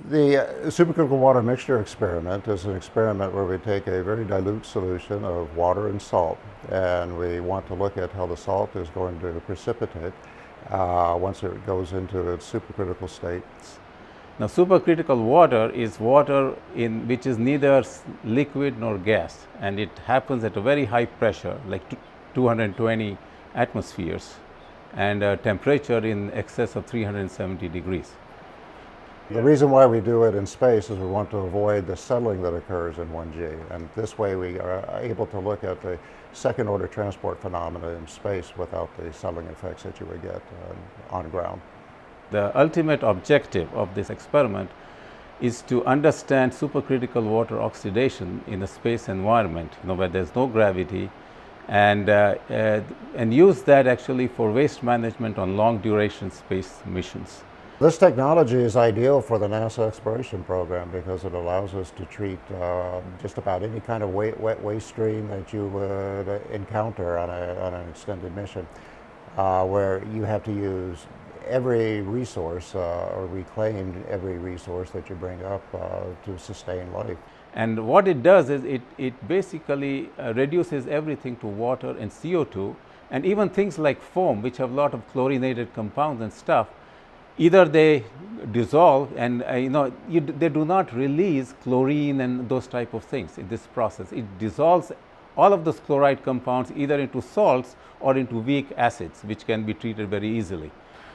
The supercritical water mixture experiment is an experiment where we take a very dilute solution of water and salt, and we want to look at how the salt is going to precipitate once it goes into its supercritical state. Now, supercritical water is water which is neither liquid nor gas, and it happens at a very high pressure, like 220 atmospheres, and a temperature in excess of 370 degrees. The reason why we do it in space is we want to avoid the settling that occurs in 1G, and this way we are able to look at the second order transport phenomena in space without the settling effects that you would get on ground. The ultimate objective of this experiment is to understand supercritical water oxidation in a space environment, where there's no gravity, and use that actually for waste management on long duration space missions. This technology is ideal for the NASA exploration program because it allows us to treat just about any kind of wet waste stream that you would encounter on an extended mission, where you have to use every resource or reclaim every resource that you bring up to sustain life. And what it does is it basically reduces everything to water and CO2, and even things like foam, which have a lot of chlorinated compounds and stuff. Either they dissolve and they do not release chlorine and those type of things in this process. It dissolves all of those chloride compounds either into salts or into weak acids, which can be treated very easily.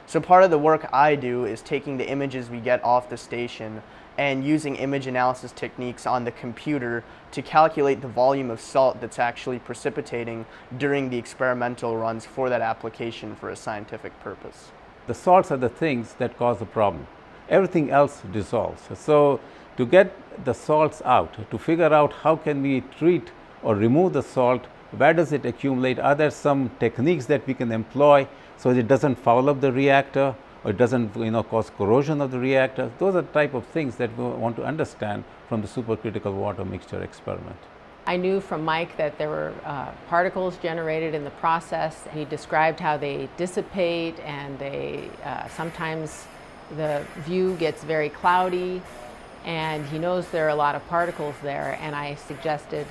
So part of the work I do is taking the images we get off the station and using image analysis techniques on the computer to calculate the volume of salt that's actually precipitating during the experimental runs for that application for a scientific purpose. The salts are the things that cause the problem. Everything else dissolves. So to get the salts out, to figure out how can we treat or remove the salt, where does it accumulate, are there some techniques that we can employ so it doesn't foul up the reactor or it doesn't cause corrosion of the reactor. Those are the type of things that we want to understand from the supercritical water mixture experiment. I knew from Mike that there were particles generated in the process. He described how they dissipate, and they sometimes the view gets very cloudy, and he knows there are a lot of particles there, and I suggested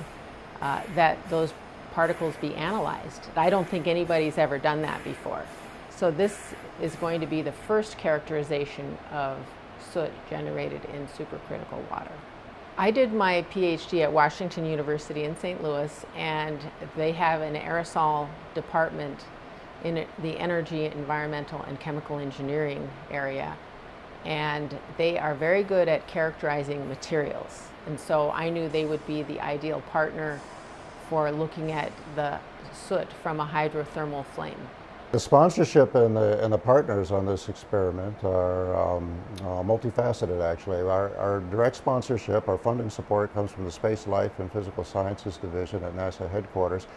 that those particles be analyzed. I don't think anybody's ever done that before. So this is going to be the first characterization of soot generated in supercritical water. I did my PhD at Washington University in St. Louis, and they have an aerosol department in the energy, environmental, and chemical engineering area. And they are very good at characterizing materials. And so I knew they would be the ideal partner for looking at the soot from a hydrothermal flame. The sponsorship and the partners on this experiment are multifaceted, actually. Our direct sponsorship, our funding support, comes from the Space Life and Physical Sciences Division at NASA headquarters.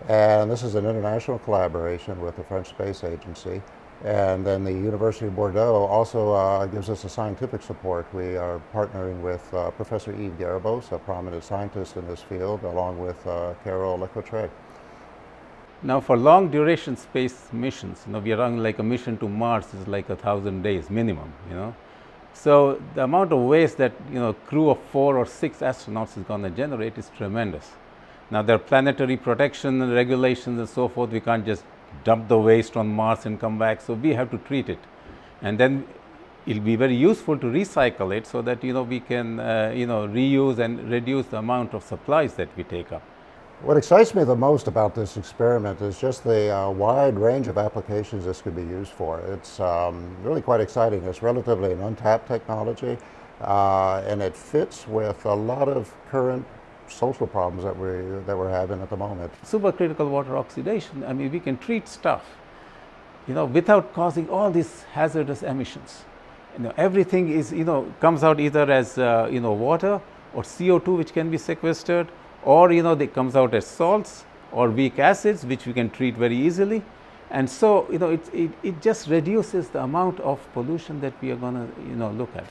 And this is an international collaboration with the French Space Agency. And then the University of Bordeaux also gives us a scientific support. We are partnering with Professor Yves Garibos, a prominent scientist in this field, along with Carol Lecotre. Now, for long duration space missions, we are running like a mission to Mars is like 1,000 days minimum, So the amount of waste that, crew of 4 or 6 astronauts is going to generate is tremendous. Now, there are planetary protection regulations and so forth. We can't just dump the waste on Mars and come back, so we have to treat it. And then it'll be very useful to recycle it so that, we can, reuse and reduce the amount of supplies that we take up. What excites me the most about this experiment is just the wide range of applications this could be used for. It's really quite exciting. It's relatively an untapped technology, and it fits with a lot of current social problems that we're having at the moment. Supercritical water oxidation, we can treat stuff, without causing all these hazardous emissions. Everything is, comes out either as, water or CO2, which can be sequestered, or it comes out as salts or weak acids, which we can treat very easily. And so it just reduces the amount of pollution that we are going to look at.